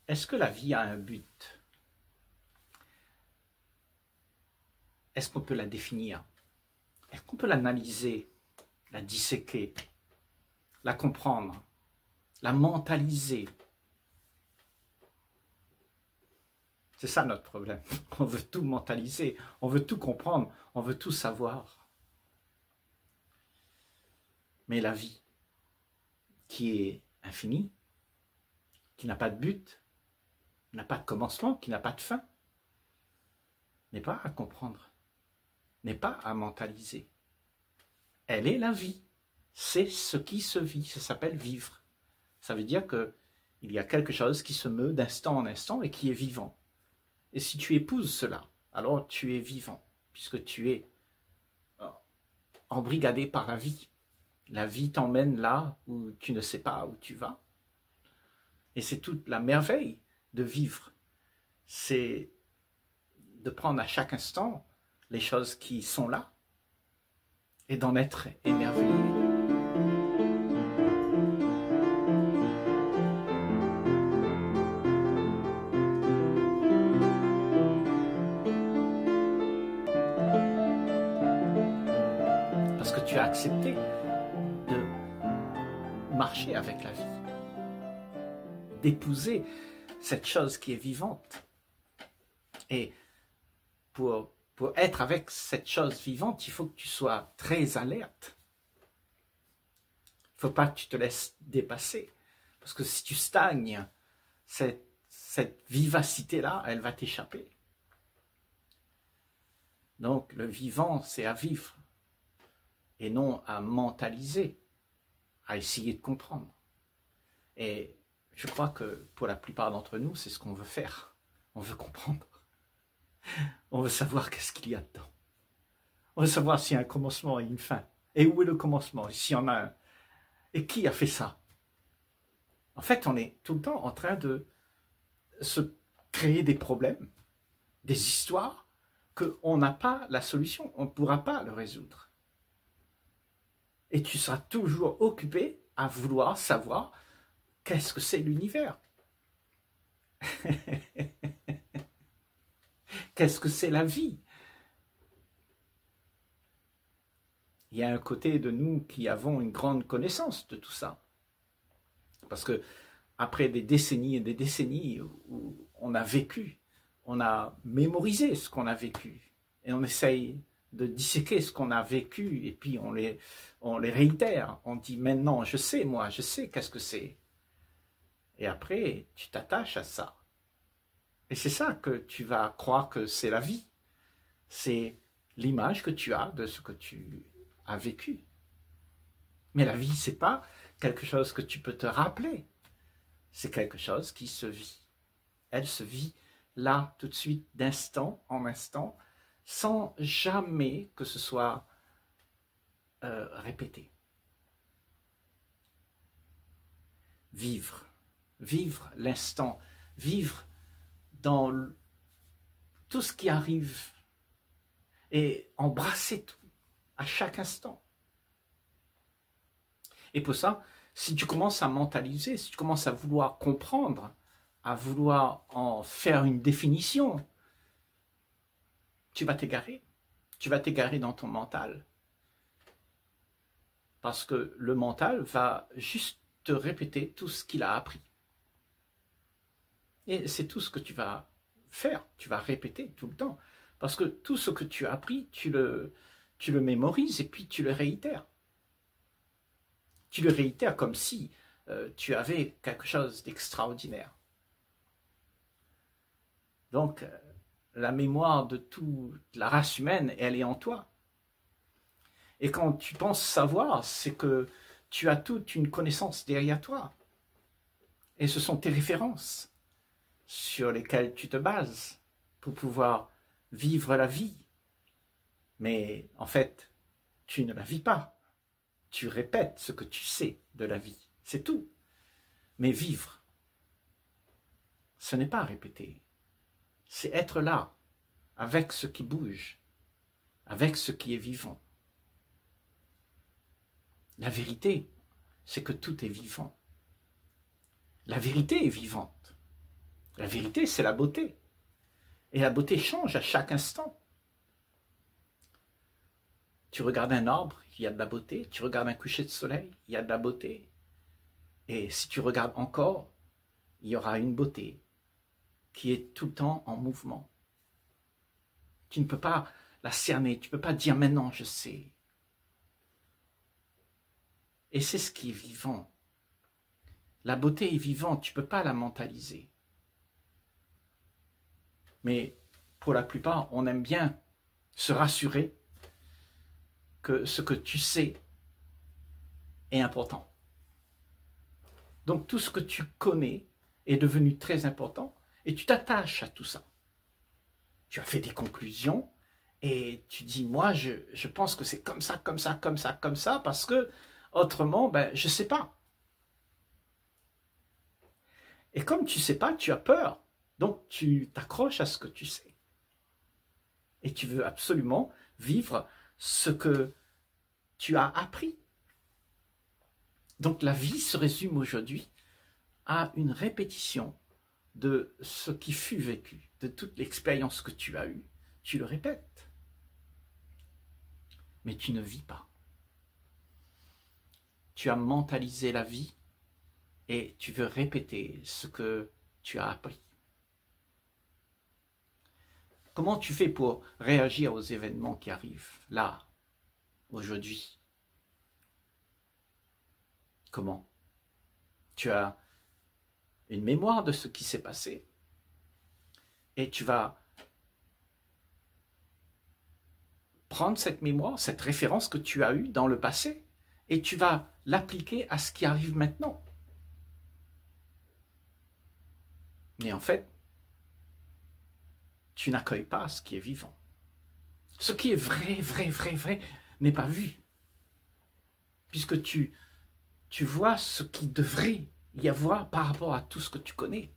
Est-ce que la vie a un but? Est-ce qu'on peut la définir? Est-ce qu'on peut l'analyser, la disséquer, la comprendre, la mentaliser? C'est ça notre problème. On veut tout mentaliser, on veut tout comprendre, on veut tout savoir. Mais la vie, qui est infinie, qui n'a pas de but, n'a pas de commencement, qui n'a pas de fin, n'est pas à comprendre, n'est pas à mentaliser. Elle est la vie. C'est ce qui se vit. Ça s'appelle vivre. Ça veut dire qu'il y a quelque chose qui se meut d'instant en instant et qui est vivant. Et si tu épouses cela, alors tu es vivant, puisque tu es embrigadé par la vie. La vie t'emmène là où tu ne sais pas où tu vas. Et c'est toute la merveille de vivre. C'est de prendre à chaque instant les choses qui sont là et d'en être émerveillé. Parce que tu as accepté de marcher avec la vie, d'épouser cette chose qui est vivante. Et pour être avec cette chose vivante, il faut que tu sois très alerte. Il ne faut pas que tu te laisses dépasser. Parce que si tu stagnes, cette vivacité-là, elle va t'échapper. Donc le vivant, c'est à vivre et non à mentaliser, à essayer de comprendre. Et je crois que pour la plupart d'entre nous, c'est ce qu'on veut faire. On veut comprendre. On veut savoir qu'est-ce qu'il y a dedans. On veut savoir s'il y a un commencement et une fin. Et où est le commencement? S'il y en a un. Et qui a fait ça? En fait, on est tout le temps en train de se créer des problèmes, des histoires, qu'on n'a pas la solution. On ne pourra pas le résoudre. Et tu seras toujours occupé à vouloir savoir qu'est-ce que c'est l'univers. Qu'est-ce que c'est la vie? Il y a un côté de nous qui avons une grande connaissance de tout ça. Parce que après des décennies et des décennies où on a vécu, on a mémorisé ce qu'on a vécu. Et on essaye de disséquer ce qu'on a vécu et puis on les réitère. On dit maintenant, je sais moi, je sais qu'est-ce que c'est. Et après, tu t'attaches à ça. Et c'est ça que tu vas croire que c'est la vie. C'est l'image que tu as de ce que tu as vécu. Mais la vie, c'est pas quelque chose que tu peux te rappeler. C'est quelque chose qui se vit. Elle se vit là, tout de suite, d'instant en instant, sans jamais que ce soit répété. Vivre. Vivre l'instant. Vivre dans tout ce qui arrive et embrasser tout à chaque instant. Et pour ça, si tu commences à mentaliser, si tu commences à vouloir comprendre, à vouloir en faire une définition, tu vas t'égarer. Tu vas t'égarer dans ton mental. Parce que le mental va juste te répéter tout ce qu'il a appris. Et c'est tout ce que tu vas faire. Tu vas répéter tout le temps. Parce que tout ce que tu as appris, tu le mémorises et puis tu le réitères. Tu le réitères comme si tu avais quelque chose d'extraordinaire. Donc, la mémoire de toute la race humaine, elle est en toi. Et quand tu penses savoir, c'est que tu as toute une connaissance derrière toi. Et ce sont tes références sur lesquelles tu te bases pour pouvoir vivre la vie. Mais en fait, tu ne la vis pas. Tu répètes ce que tu sais de la vie. C'est tout. Mais vivre, ce n'est pas répéter. C'est être là, avec ce qui bouge, avec ce qui est vivant. La vérité, c'est que tout est vivant. La vérité est vivante. La vérité, c'est la beauté. Et la beauté change à chaque instant. Tu regardes un arbre, il y a de la beauté. Tu regardes un coucher de soleil, il y a de la beauté. Et si tu regardes encore, il y aura une beauté qui est tout le temps en mouvement. Tu ne peux pas la cerner, tu ne peux pas dire maintenant je sais. Et c'est ce qui est vivant. La beauté est vivante, tu ne peux pas la mentaliser. Mais pour la plupart, on aime bien se rassurer que ce que tu sais est important. Donc tout ce que tu connais est devenu très important et tu t'attaches à tout ça. Tu as fait des conclusions et tu dis, moi je pense que c'est comme ça, comme ça, comme ça, comme ça, parce que autrement, je ne sais pas. Et comme tu ne sais pas, tu as peur. Donc tu t'accroches à ce que tu sais. Et tu veux absolument vivre ce que tu as appris. Donc la vie se résume aujourd'hui à une répétition de ce qui fut vécu, de toute l'expérience que tu as eue. Tu le répètes. Mais tu ne vis pas. Tu as mentalisé la vie et tu veux répéter ce que tu as appris. Comment tu fais pour réagir aux événements qui arrivent là, aujourd'hui? Comment? Tu as une mémoire de ce qui s'est passé et tu vas prendre cette mémoire, cette référence que tu as eue dans le passé et tu vas l'appliquer à ce qui arrive maintenant. Mais en fait, tu n'accueilles pas ce qui est vivant. Ce qui est vrai, vrai, vrai, vrai n'est pas vu. Puisque tu vois ce qui devrait y avoir par rapport à tout ce que tu connais.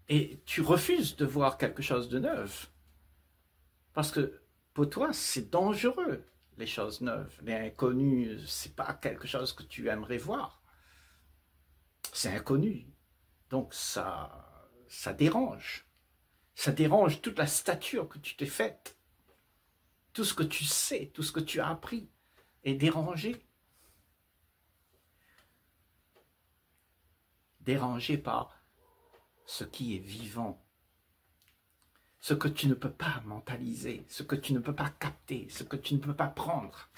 Et tu refuses de voir quelque chose de neuf. Parce que pour toi, c'est dangereux, les choses neuves. Les inconnus, c'est pas quelque chose que tu aimerais voir. C'est inconnu. Donc ça dérange. Ça dérange toute la stature que tu t'es faite. Tout ce que tu sais, tout ce que tu as appris est dérangé. Dérangé par ce qui est vivant. Ce que tu ne peux pas mentaliser, ce que tu ne peux pas capter, ce que tu ne peux pas prendre.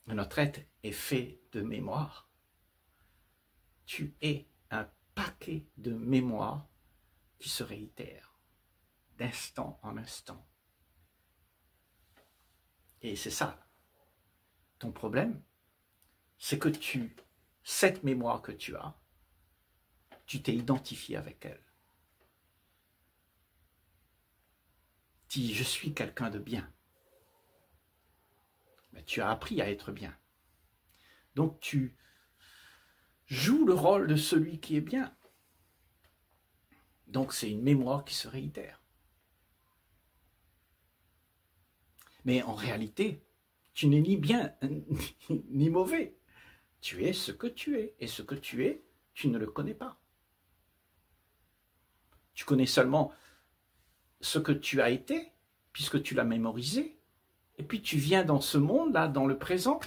Notre être est fait de mémoire. Tu es un paquet de mémoires qui se réitèrent d'instant en instant. Et c'est ça. Ton problème, c'est que cette mémoire que tu as, tu t'es identifié avec elle. Dis, je suis quelqu'un de bien. Mais tu as appris à être bien. Donc tu joues le rôle de celui qui est bien. Donc c'est une mémoire qui se réitère. Mais en réalité, tu n'es ni bien ni mauvais. Tu es ce que tu es. Et ce que tu es, tu ne le connais pas. Tu connais seulement ce que tu as été, puisque tu l'as mémorisé. Et puis tu viens dans ce monde-là, dans le présent,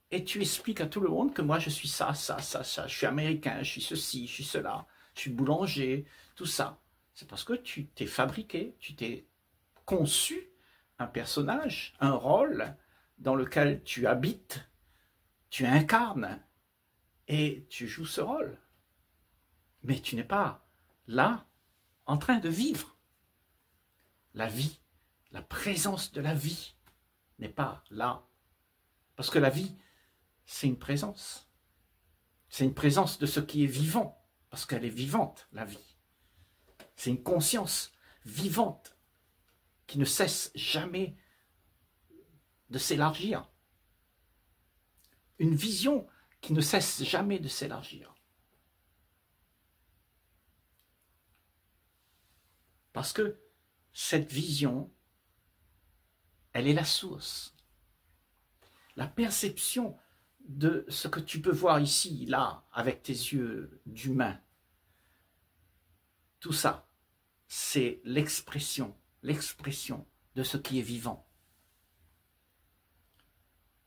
et tu expliques à tout le monde que moi je suis ça, ça, ça, ça. Je suis américain, je suis ceci, je suis cela, je suis boulanger, tout ça. C'est parce que tu t'es fabriqué, tu t'es conçu un personnage, un rôle dans lequel tu habites, tu incarnes et tu joues ce rôle. Mais tu n'es pas là en train de vivre. La vie, la présence de la vie n'est pas là. Parce que la vie, c'est une présence. C'est une présence de ce qui est vivant, parce qu'elle est vivante, la vie. C'est une conscience vivante qui ne cesse jamais de s'élargir. Une vision qui ne cesse jamais de s'élargir. Parce que cette vision, elle est la source. La perception de ce que tu peux voir ici, là, avec tes yeux d'humain. Tout ça, c'est l'expression de ce qui est vivant.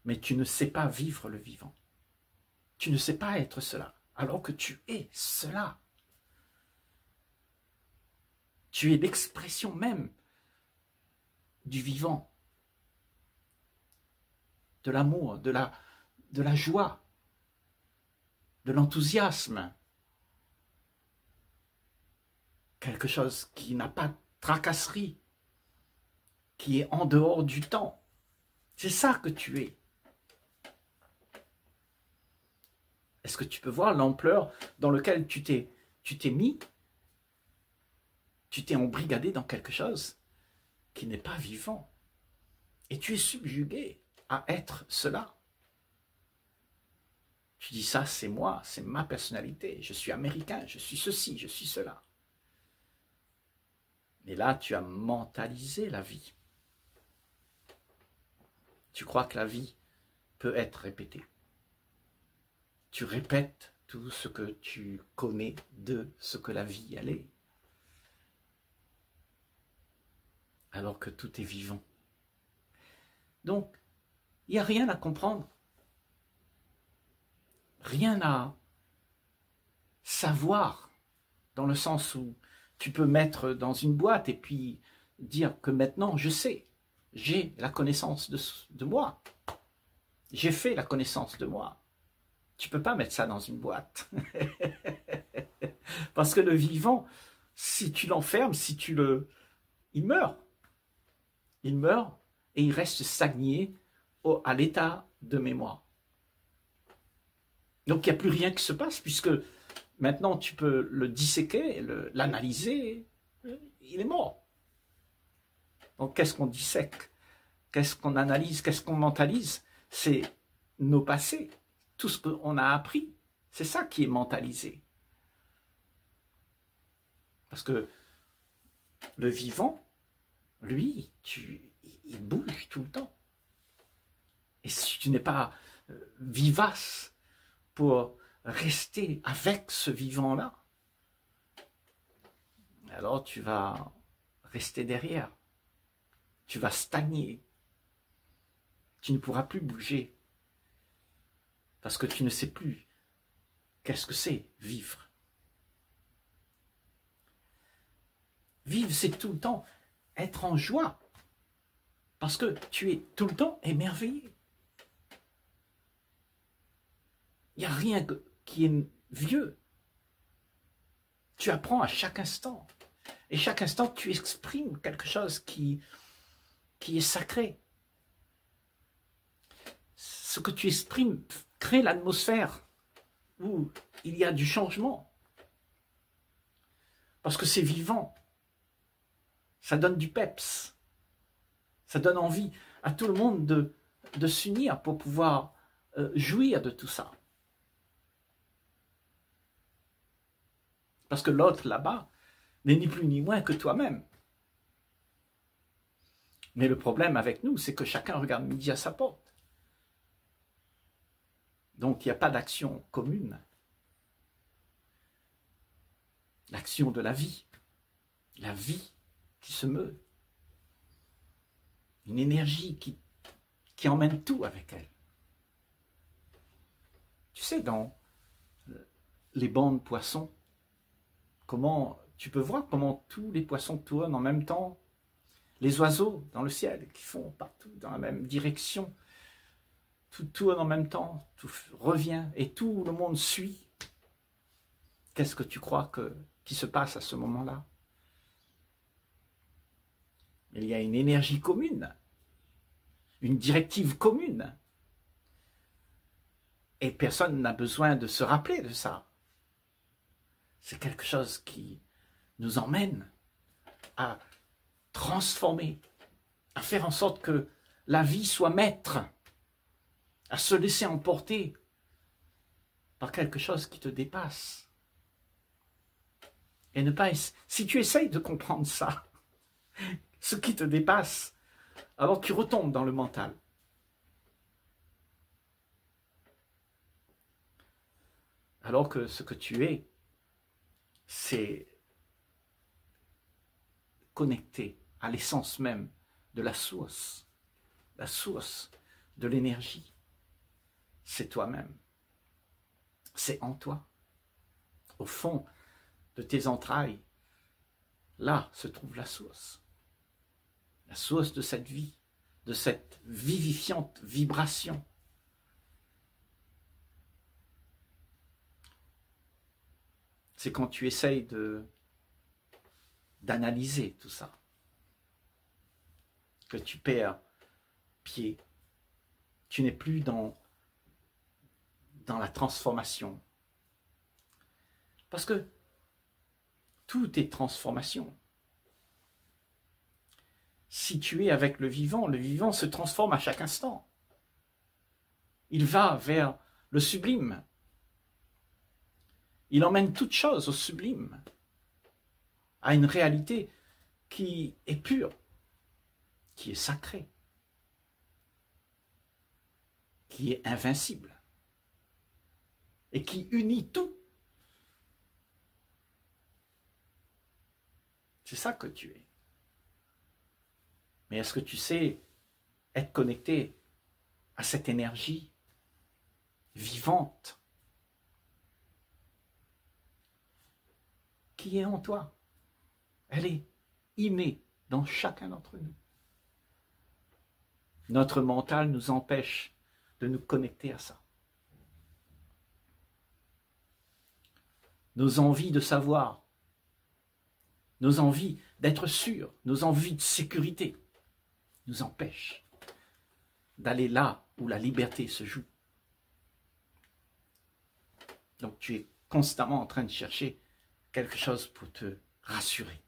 Mais tu ne sais pas vivre le vivant. Tu ne sais pas être cela, alors que tu es cela. Tu es l'expression même du vivant, de l'amour, de la joie, de l'enthousiasme. Quelque chose qui n'a pas de tracasserie, qui est en dehors du temps. C'est ça que tu es. Est-ce que tu peux voir l'ampleur dans laquelle tu t'es mis? Tu t'es embrigadé dans quelque chose qui n'est pas vivant. Et tu es subjugué à être cela. Tu dis ça, c'est moi, c'est ma personnalité. Je suis américain, je suis ceci, je suis cela. Et là, tu as mentalisé la vie. Tu crois que la vie peut être répétée. Tu répètes tout ce que tu connais de ce que la vie elle est. Alors que tout est vivant. Donc, il n'y a rien à comprendre. Rien à savoir, dans le sens où tu peux mettre dans une boîte et puis dire que maintenant je sais, j'ai la connaissance de moi. J'ai fait la connaissance de moi. Tu ne peux pas mettre ça dans une boîte. Parce que le vivant, si tu l'enfermes, il meurt. Il meurt et il reste stagné à l'état de mémoire. Donc il n'y a plus rien qui se passe puisque maintenant tu peux le disséquer, l'analyser, il est mort. Donc qu'est-ce qu'on dissèque? Qu'est-ce qu'on analyse? Qu'est-ce qu'on mentalise? C'est nos passés, tout ce qu'on a appris. C'est ça qui est mentalisé. Parce que le vivant, lui, il bouge tout le temps. Et si tu n'es pas vivace pour rester avec ce vivant-là, alors tu vas rester derrière. Tu vas stagner. Tu ne pourras plus bouger. Parce que tu ne sais plus qu'est-ce que c'est vivre. Vivre, c'est tout le temps être en joie. Parce que tu es tout le temps émerveillé. Il n'y a rien qui est vieux. Tu apprends à chaque instant. Et chaque instant, tu exprimes quelque chose qui est sacré. Ce que tu exprimes crée l'atmosphère où il y a du changement. Parce que c'est vivant. Ça donne du peps. Ça donne envie à tout le monde de s'unir pour pouvoir jouir de tout ça. Parce que l'autre là-bas n'est ni plus ni moins que toi-même. Mais le problème avec nous, c'est que chacun regarde midi à sa porte. Donc il n'y a pas d'action commune. L'action de la vie qui se meut. Une énergie qui emmène tout avec elle. Tu sais, dans les bancs de poissons, tu peux voir comment tous les poissons tournent en même temps. Les oiseaux dans le ciel qui font partout dans la même direction. Tout tourne en même temps, tout revient et tout le monde suit. Qu'est-ce que tu crois qui se passe à ce moment-là? Il y a une énergie commune, une directive commune. Et personne n'a besoin de se rappeler de ça. C'est quelque chose qui nous emmène à transformer, à faire en sorte que la vie soit maître, à se laisser emporter par quelque chose qui te dépasse. Et ne pas, si tu essayes de comprendre ça, ce qui te dépasse, alors tu retombes dans le mental. Alors que ce que tu es, c'est connecté à l'essence même de la source de l'énergie. C'est toi-même. C'est en toi. Au fond de tes entrailles, là se trouve la source de cette vie, de cette vivifiante vibration. C'est quand tu essayes d'analyser tout ça que tu perds pied. Tu n'es plus dans la transformation. Parce que tout est transformation. Si tu es avec le vivant se transforme à chaque instant. Il va vers le sublime. Il emmène toute chose au sublime, à une réalité qui est pure, qui est sacrée, qui est invincible et qui unit tout. C'est ça que tu es. Mais est-ce que tu sais être connecté à cette énergie vivante qui est en toi? Elle est innée dans chacun d'entre nous. Notre mental nous empêche de nous connecter à ça. Nos envies de savoir, nos envies d'être sûrs, nos envies de sécurité nous empêchent d'aller là où la liberté se joue. Donc tu es constamment en train de chercher quelque chose pour te rassurer.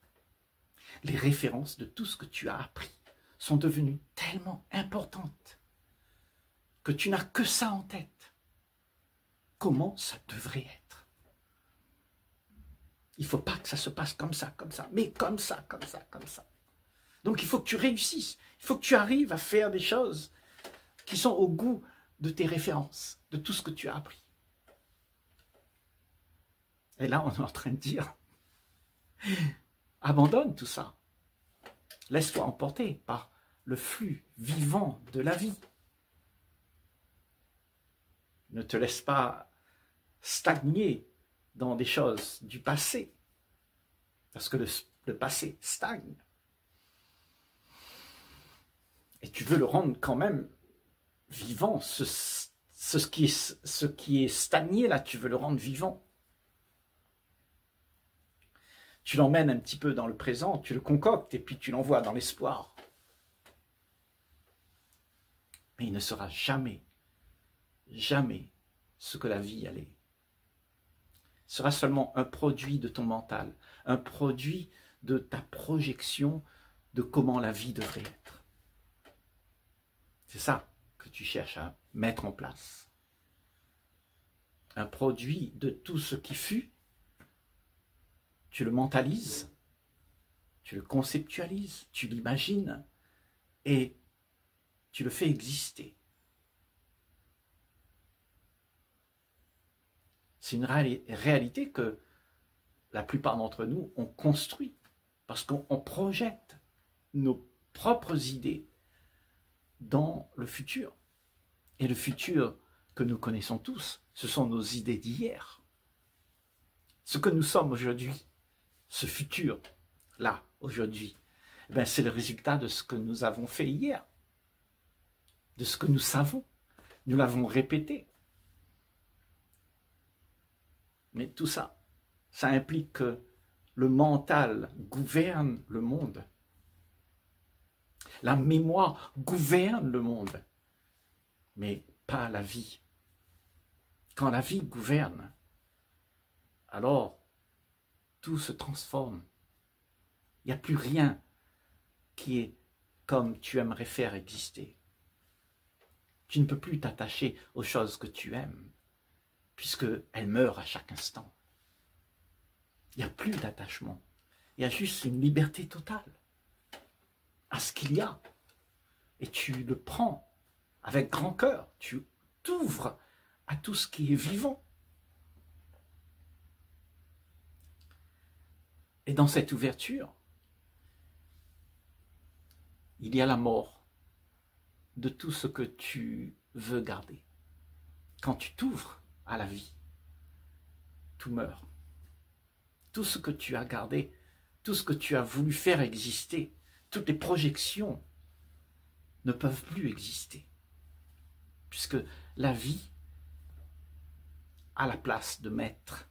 Les références de tout ce que tu as appris sont devenues tellement importantes que tu n'as que ça en tête. Comment ça devrait être? Il ne faut pas que ça se passe comme ça, mais comme ça. Donc il faut que tu réussisses, il faut que tu arrives à faire des choses qui sont au goût de tes références, de tout ce que tu as appris. Et là, on est en train de dire, abandonne tout ça. Laisse-toi emporter par le flux vivant de la vie. Ne te laisse pas stagner dans des choses du passé, parce que le passé stagne. Et tu veux le rendre quand même vivant. Ce qui est stagné là, tu veux le rendre vivant. Tu l'emmènes un petit peu dans le présent, tu le concoctes et puis tu l'envoies dans l'espoir. Mais il ne sera jamais ce que la vie allait. Ce sera seulement un produit de ton mental, un produit de ta projection de comment la vie devrait être. C'est ça que tu cherches à mettre en place. Un produit de tout ce qui fut. Tu le mentalises, tu le conceptualises, tu l'imagines et tu le fais exister. C'est une réalité que la plupart d'entre nous ont construit parce qu'on projette nos propres idées dans le futur. Et le futur que nous connaissons tous, ce sont nos idées d'hier. Ce que nous sommes aujourd'hui, ce futur-là, aujourd'hui, eh c'est le résultat de ce que nous avons fait hier, de ce que nous savons. Nous l'avons répété. Mais tout ça, ça implique que le mental gouverne le monde. La mémoire gouverne le monde, mais pas la vie. Quand la vie gouverne, alors tout se transforme. Il n'y a plus rien qui est comme tu aimerais faire exister. Tu ne peux plus t'attacher aux choses que tu aimes, puisqu'elles meurent à chaque instant. Il n'y a plus d'attachement. Il y a juste une liberté totale à ce qu'il y a. Et tu le prends avec grand cœur. Tu t'ouvres à tout ce qui est vivant. Et dans cette ouverture, il y a la mort de tout ce que tu veux garder. Quand tu t'ouvres à la vie, tout meurt. Tout ce que tu as gardé, tout ce que tu as voulu faire exister, toutes les projections ne peuvent plus exister. Puisque la vie a la place de maître.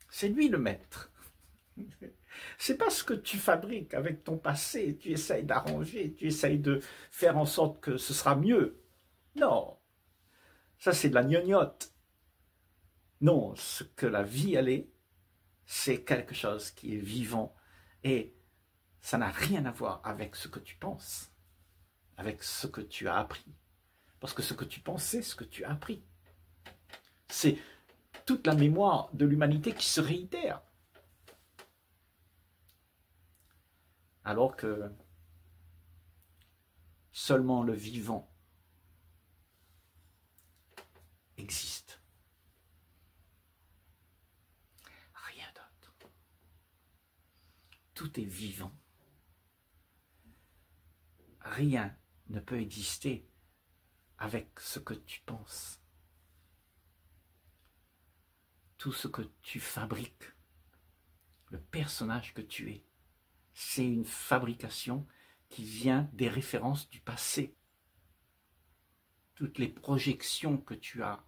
C'est lui le maître. C'est pas ce que tu fabriques avec ton passé, tu essayes d'arranger, tu essayes de faire en sorte que ce sera mieux. Non, ça c'est de la gnognotte. Non, ce que la vie elle est, c'est quelque chose qui est vivant et ça n'a rien à voir avec ce que tu penses, avec ce que tu as appris. Parce que ce que tu penses, c'est ce que tu as appris. C'est toute la mémoire de l'humanité qui se réitère. Alors que seulement le vivant existe. Rien d'autre. Tout est vivant. Rien ne peut exister avec ce que tu penses. Tout ce que tu fabriques, le personnage que tu es, c'est une fabrication qui vient des références du passé. Toutes les projections que tu as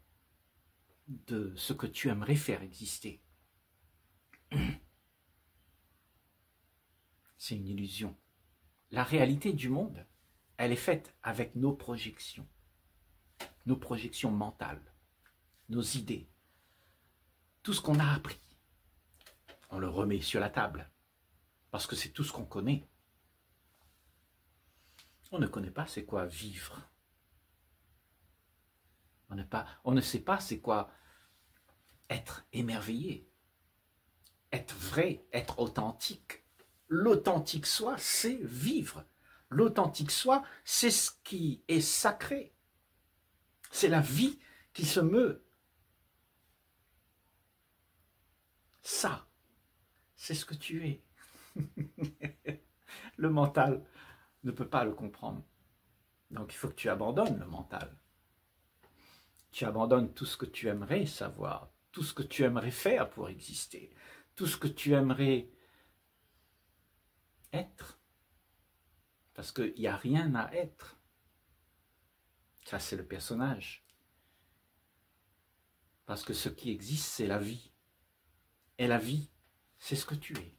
de ce que tu aimerais faire exister, c'est une illusion. La réalité du monde, elle est faite avec nos projections mentales, nos idées, tout ce qu'on a appris. On le remet sur la table, parce que c'est tout ce qu'on connaît. On ne connaît pas c'est quoi vivre. On ne sait pas c'est quoi être émerveillé, être vrai, être authentique. L'authentique soi, c'est vivre. L'authentique soi, c'est ce qui est sacré. C'est la vie qui se meut. Ça, c'est ce que tu es. Le mental ne peut pas le comprendre. Donc il faut que tu abandonnes le mental. Tu abandonnes tout ce que tu aimerais savoir, tout ce que tu aimerais faire pour exister, tout ce que tu aimerais être. Parce qu'il n'y a rien à être. Ça, c'est le personnage. Parce que ce qui existe, c'est la vie. Et la vie, c'est ce que tu es.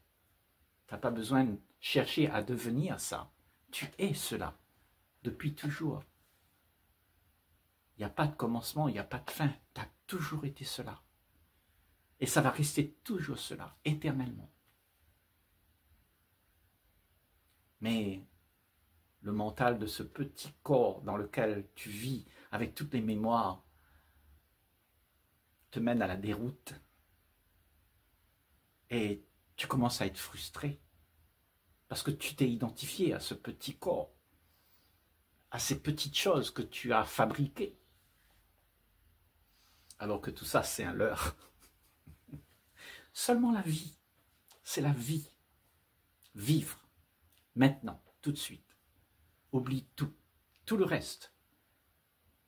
Tu n'as pas besoin de chercher à devenir ça. Tu es cela, depuis toujours. Il n'y a pas de commencement, il n'y a pas de fin. Tu as toujours été cela. Et ça va rester toujours cela, éternellement. Mais le mental de ce petit corps dans lequel tu vis, avec toutes les mémoires, te mène à la déroute. Et tu commences à être frustré. Parce que tu t'es identifié à ce petit corps, à ces petites choses que tu as fabriquées. Alors que tout ça, c'est un leurre. Seulement la vie, c'est la vie. Vivre, maintenant, tout de suite. Oublie tout, tout le reste.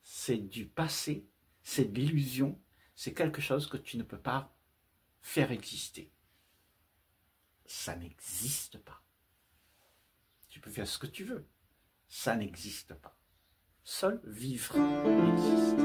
C'est du passé, c'est de l'illusion, c'est quelque chose que tu ne peux pas faire exister. Ça n'existe pas. Tu peux faire ce que tu veux. Ça n'existe pas. Seul vivre existe.